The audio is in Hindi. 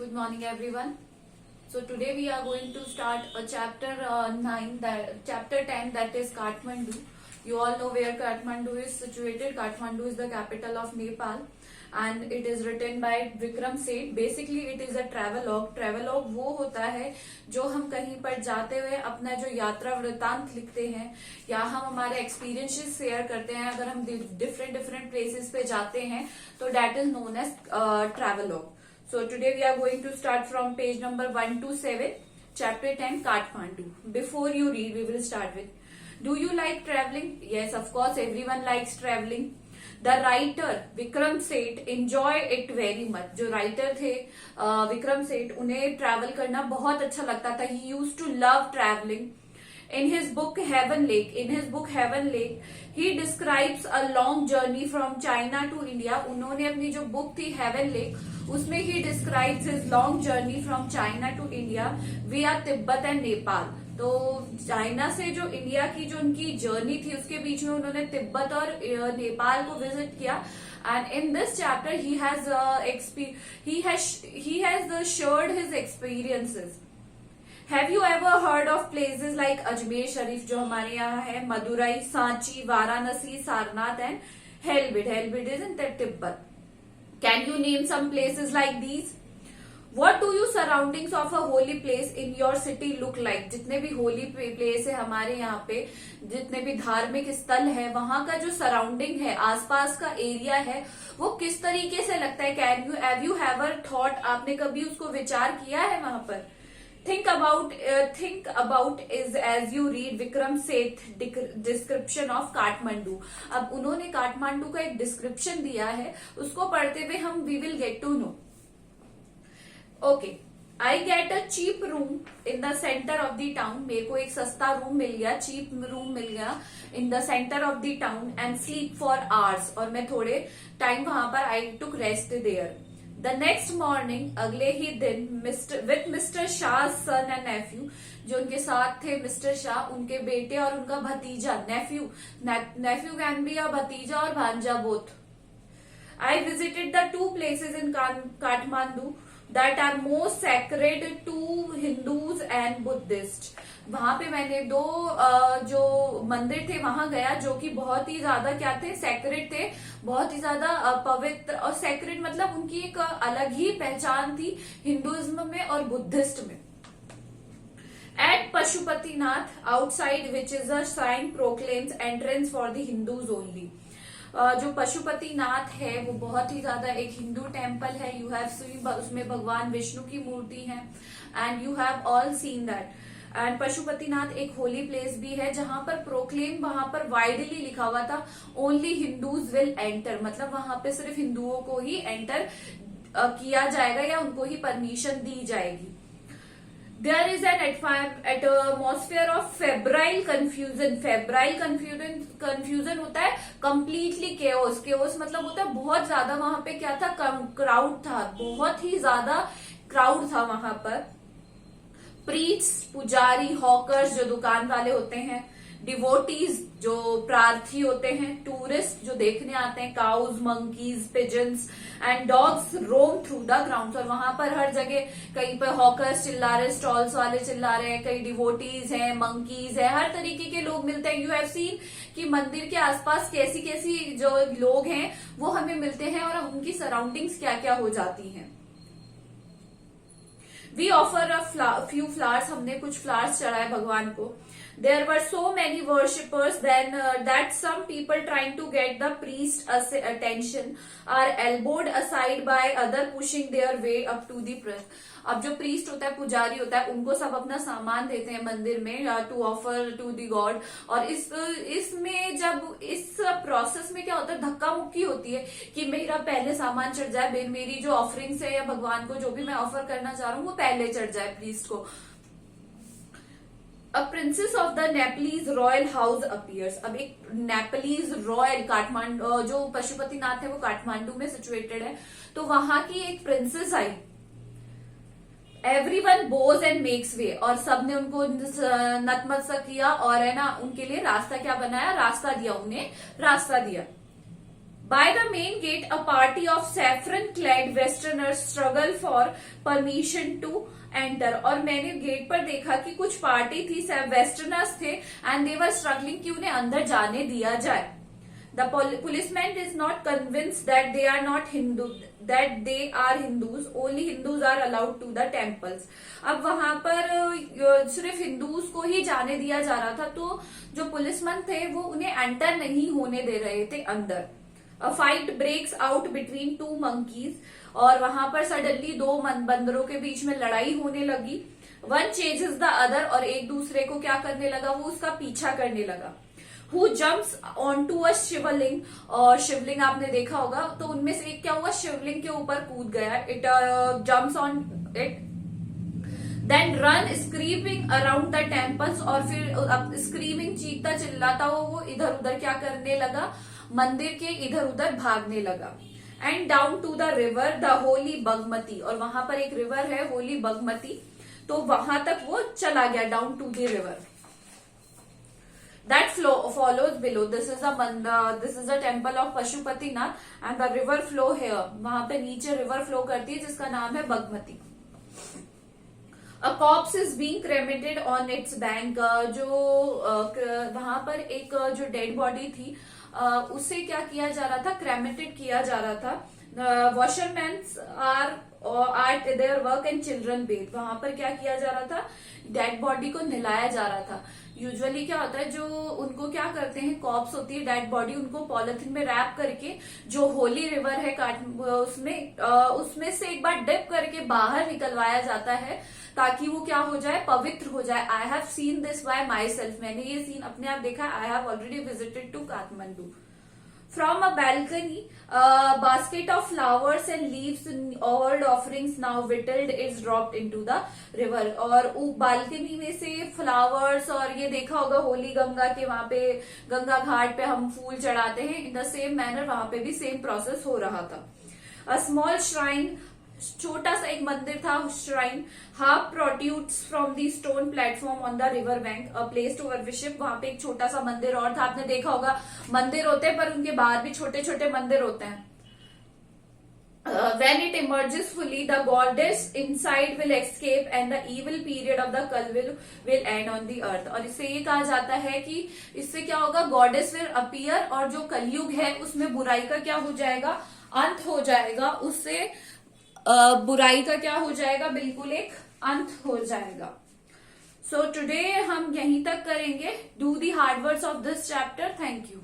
Good morning, everyone. So today we are going to start a chapter 9, that chapter 10, that is Kathmandu. You all know where Kathmandu is situated. Kathmandu is the capital of Nepal, and it is written by Vikram Seth. Basically, it is a travelogue. Travelogue वो होता है जो हम कहीं पर जाते हुए अपना जो यात्रा वृतांत लिखते हैं या हम हमारे एक्सपीरियंसेस शेयर करते हैं. अगर हम डिफरेंट प्लेसेस पे जाते हैं तो that is known as travelogue. So today we are going to start from page number 1 to 7, chapter 10, Kathmandu. Before you read, we will start with, do you like traveling? Yes, of course, everyone likes traveling. The writer Vikram Seth enjoy it very much. जो writer थे विक्रम सेठ, उन्हें travel करना बहुत अच्छा लगता था. He used to love traveling. In his book Heaven Lake, he describes a long journey from China to India. उन्होंने अपनी जो बुक थी Heaven Lake, उसमें he describes his long journey from China to India via Tibet and Nepal. तो चाइना से जो इंडिया की जो उनकी जर्नी थी उसके बीच में उन्होंने तिब्बत और नेपाल को विजिट किया. And in this chapter he has shared his experiences. Have you ever heard of places like Ajmer Sharif जो हमारे यहाँ है, Madurai, Sanchi, Varanasi, Sarnath and Halebid. Halebid is in Tibet. Can you name some places like these? What do you surroundings of a holy place in your city look like? जितने भी होली प्लेस है हमारे यहाँ पे, जितने भी धार्मिक स्थल है, वहां का जो सराउंडिंग है, आसपास का एरिया है, वो किस तरीके से लगता है? हैव यू हैवर थॉट, आपने कभी उसको विचार किया है वहां पर? Think about is as you read Vikram Seth description of Kathmandu. अब उन्होंने काठमांडू का एक डिस्क्रिप्शन दिया है, उसको पढ़ते हुए हम we will get to know. Okay, I get a cheap room in the center of the town. मेरे को एक सस्ता रूम मिल गया, चीप रूम मिल गया in the center of the town and sleep for hours. और मैं थोड़े टाइम वहां पर I took rest there. The next morning, अगले ही दिन, with Mr. Shah's son and nephew, जो उनके साथ थे मिस्टर शाह, उनके बेटे और उनका भतीजा, nephew can be a भतीजा और भांजा both. I visited the two places in Kathmandu that are most sacred to Hindus and Buddhists. वहां पे मैंने दो जो मंदिर थे वहां गया जो कि बहुत ही ज्यादा क्या थे, सेक्रेड थे, बहुत ही ज्यादा पवित्र. और सेक्रेड मतलब उनकी एक अलग ही पहचान थी हिंदुइज्म में और बुद्धिस्ट में. At Pashupatinath outside, which is a sign proclaims entrance for the Hindus only. जो पशुपतिनाथ है वो बहुत ही ज्यादा एक हिंदू टेम्पल है. यू हैव सीन, उसमें भगवान विष्णु की मूर्ति है and you have all seen that. And Pashupatinath एक होली प्लेस भी है जहां पर प्रोक्लेम, वहां पर वाइडली लिखा हुआ था, ओनली हिंदूज विल एंटर. मतलब वहां पे सिर्फ हिंदुओं को ही एंटर किया जाएगा या उनको ही परमिशन दी जाएगी. There is an atmosphere of febrile confusion. Febrile confusion होता है completely chaos. Chaos मतलब होता है बहुत ज्यादा. वहां पे क्या था, क्राउड था, बहुत ही ज्यादा क्राउड था वहां पर. प्रीस्ट, पुजारी, हॉकर्स जो दुकान वाले होते हैं, डिवोटीज जो प्रार्थी होते हैं, टूरिस्ट जो देखने आते हैं, cows, monkeys, pigeons and dogs roam through the grounds. और वहां पर हर जगह कहीं पर हॉकर्स चिल्ला रहे, स्टॉल्स वाले चिल्ला रहे हैं, कई डिवोटीज हैं, मंकीज है, हर तरीके के लोग मिलते हैं. यू हैव सीन कि मंदिर के आसपास कैसी कैसी जो लोग हैं वो हमें मिलते हैं और उनकी सराउंडिंग्स क्या क्या हो जाती हैं. We offer a few flowers, हमने कुछ फ्लावर्स चढ़ाए भगवान को. There were so many worshippers then that some people trying to get the priest attention are elbowed aside by other pushing their way up to the priest. अब जो प्रीस्ट होता है, पुजारी होता है, उनको सब अपना सामान देते हैं मंदिर में to offer to the god. और इसमें जब इस प्रोसेस में क्या होता है, धक्का मुक्की होती है कि मेरा पहले सामान चढ़ जाए, मेरी जो ऑफरिंग्स है या भगवान को जो भी मैं ऑफर करना चाह रहा हूँ वो पहले चढ़ जाए प्रीस्ट को. A princess of the Nepalese royal house appears. अब एक नेपलीज रॉयल, काठमांडू जो पशुपतिनाथ है वो काठमांडू में सिचुएटेड है, तो वहां की एक प्रिंसेस आई. Everyone bows and makes way, और सबने उनको नतमस्तक किया और है ना उनके लिए रास्ता क्या बनाया, रास्ता दिया, उन्हें रास्ता दिया. By the main gate, a party of saffron-clad Westerners struggle for permission to enter. और मैंने गेट पर देखा कि कुछ पार्टी थी, वेस्टर्नर्स थे, एंड दे वर स्ट्रगलिंग कि उन्हें अंदर जाने दिया जाए. The policeman is not convinced that they are not Hindu, that they are Hindus. Only Hindus are allowed to the temples. अब वहां पर सिर्फ हिंदूज को ही जाने दिया जा रहा था, तो जो पुलिसमैन थे वो उन्हें एंटर नहीं होने दे रहे थे अंदर. A fight breaks out between two monkeys. और वहां पर सडनली दो बंदरों के बीच में लड़ाई होने लगी. One chases the other. और एक दूसरे को क्या करने लगा, वो उसका पीछा करने लगा. Who jumps onto a शिवलिंग. और शिवलिंग आपने देखा होगा, तो उनमें से एक क्या हुआ, शिवलिंग के ऊपर कूद गया. It jumps on it. Then run screaming around the temples. और फिर स्क्रीमिंग, चीखता चिल्लाता वो इधर उधर क्या करने लगा, मंदिर के इधर उधर भागने लगा. And down to the river the holy Bagmati. और वहां पर एक रिवर है होली बगमती, तो वहां तक वो चला गया, down to the river. That follows below. This is a temple of Pashupatinath and the river flow here. वहां पे नीचे रिवर फ्लो करती है जिसका नाम है Bagmati. A corpse is being cremated on its bank. जो वहां पर एक जो डेड बॉडी थी, उसे क्या किया जा रहा था, क्रेमेटेड किया जा रहा था. Washermen are at their work and children bathe. वहां पर क्या किया जा रहा था, डेड बॉडी को नहलाया जा रहा था. यूजुअली क्या होता है, जो उनको क्या करते हैं, कॉप्स होती है डेड बॉडी, उनको पॉलिथीन में रैप करके जो होली रिवर है उसमें से एक बार डिप करके बाहर निकलवाया जाता है, ताकि वो क्या हो जाए, पवित्र हो जाए. I have seen this by myself. मैंने ये सीन अपने आप देखा. I have already visited to Kathmandu. From a balcony, a basket of flowers and leaves and old offerings now whittled is dropped into the river. और बालकनी में से फ्लावर्स, और ये देखा होगा होली गंगा के, वहां पे गंगा घाट पे हम फूल चढ़ाते हैं. इन द सेम मैनर वहां पे भी सेम प्रोसेस हो रहा था. A small shrine, छोटा सा एक मंदिर था, shrine, half protrudes from the stone platform on the river bank, a place to worship. वहां पे एक छोटा सा मंदिर और था. आपने देखा होगा मंदिर होते हैं पर उनके बाहर भी छोटे छोटे मंदिर होते हैं. When it emerges fully, the goddess inside will escape and the evil period of the Kalvi will end on the earth. और इससे ये कहा जाता है कि इससे क्या होगा, गॉडेस विल अपीयर, और जो कलयुग है उसमें बुराई का क्या हो जाएगा, अंत हो जाएगा. उससे बुराई का क्या हो जाएगा, बिल्कुल एक अंत हो जाएगा. सो टुडे हम यहीं तक करेंगे. Do the hard words of this chapter. Thank you.